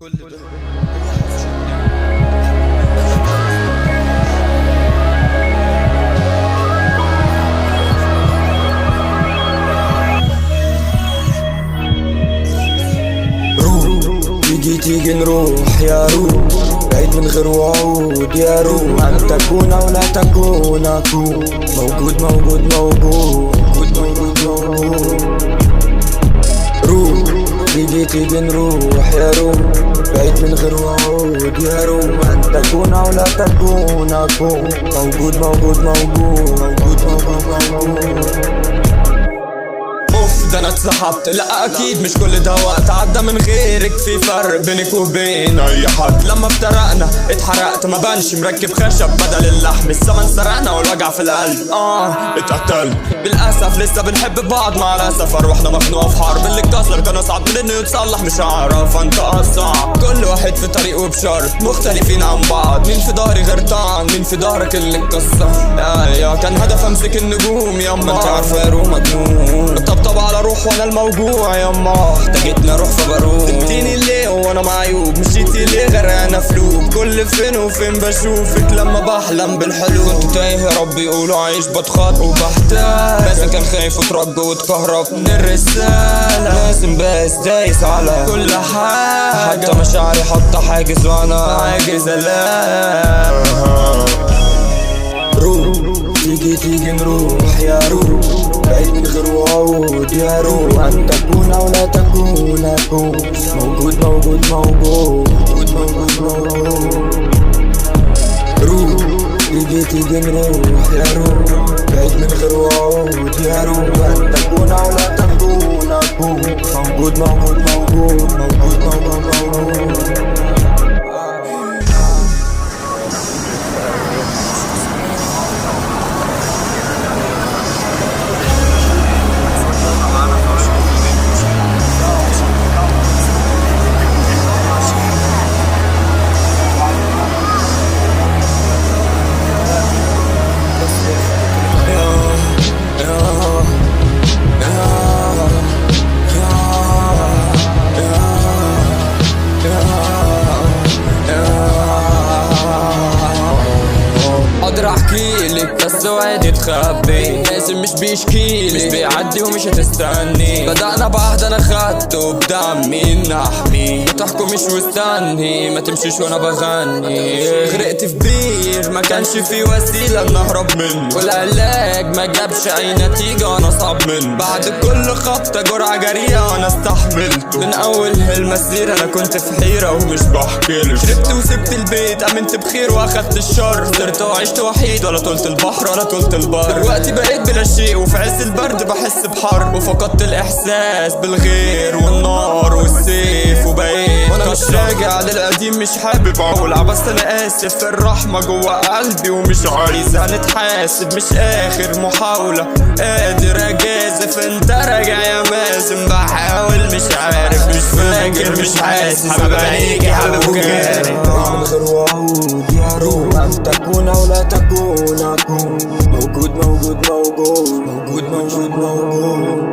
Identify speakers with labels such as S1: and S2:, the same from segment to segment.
S1: كل ده
S2: تيجي نروح يا روح بعيد من غير وعود يا روح. أن تكون أو لا تكون أكون موجود موجود موجود موجود موجود موجود. روح تيجي نروح يا روح بعيد من غير وعود يا روح. أن تكون أو لا تكون أكون موجود موجود موجود موجود موجود موجود.
S1: ده انا اتسحبت، لا اكيد مش كل ده وقت عدى من غيرك. في فرق بينك وبين اي حد. لما افترقنا اتحرقت ما بانش، مركب خشب بدل اللحم. الزمن سرقنا والوجع في القلب اتقتلت. بالاسف لسه بنحب بعض مع الاسف. اروحنا مخنوقه في حرب، اللي اتكسر كان اصعب من انه يتصلح. مش هعرف انت اصعب، كل واحد في طريقه بشرط، مختلفين عن بعض. مين في ظهري غير طعن، مين في ظهرك اللي اتكسر. يا كان هدف امسك النجوم ياما، انت عارفه يا روح مجنون. طبطب على روح وانا الموجوع ياما، احتاجتني اروح فبروح. سبتيني ليه وانا معيوب، مشيتي ليه غرقانه فلوب. كل فين وفين بشوفك لما بحلم بالحلو. كنت تايه يا رب يقولوا عايش بتخاط وبحتاج. لازم كان خايف وترج واتكهرب من الرساله. لازم بس دايس على كل حاجه، حتى مشاعري حاطه حاجز وانا عاجز الاقي.
S2: روح تيجي نروح يا روح بعيد من غير وعود يا روح. أن تكون أو لا تكون أكون موجود موجود موجود موجود موجود موجود. روح تيجي نروح يا روح بعيد من غير وعود يا روح. أن تكون أو لا تكون أكون موجود موجود موجود موجود موجود موجود.
S1: اقدر احكيلك بس وعدي تخبي. لازم مش بيشكيلي، مش بيعدي ومش هتستني. بدأنا بعهد انا خدته بدمي نحمي. ما تحكمش واستني، ما تمشيش وانا بغني. غرقت في بير ما كانش في وسيلة نهرب منه، والعلاج ما جابش اي نتيجة انا صعب منه. بعد كل خبطة جرعة جريئة وانا استحملته. من اول المسيرة انا كنت في حيرة ومش بحكيلك. شربت وسبت البيت، امنت بخير واخدت الشر. صرت وعشت وحيد، ولا طولت البحر ولا طولت البر. دلوقتي بقيت بلا شيء، وفي عز البرد بحس بحر. وفقدت الاحساس بالغير والنار والسيف. وبقيت وانا مش راجع للقديم، مش حابب اولع. بس انا اسف، الرحمة جوا قلبي ومش عايز هنتحاسب. مش اخر محاولة، قادر اجازف. انت راجع يا مازن، بحاول مش عارف، مش فاكر، مش حاسس. حابب عينيك يا حابب وكاري.
S2: من غير وعود يا روح. أن تكون أو لا تكون أكون موجود موجود موجود موجود موجود موجود.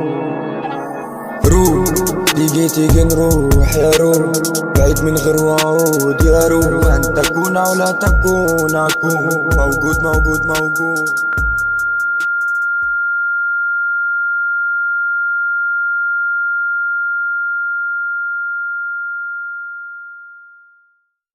S2: روح تيجي نروح يا روح بعيد من غير وعود يا روح. أن تكون أو لا تكون أكون موجود موجود موجود.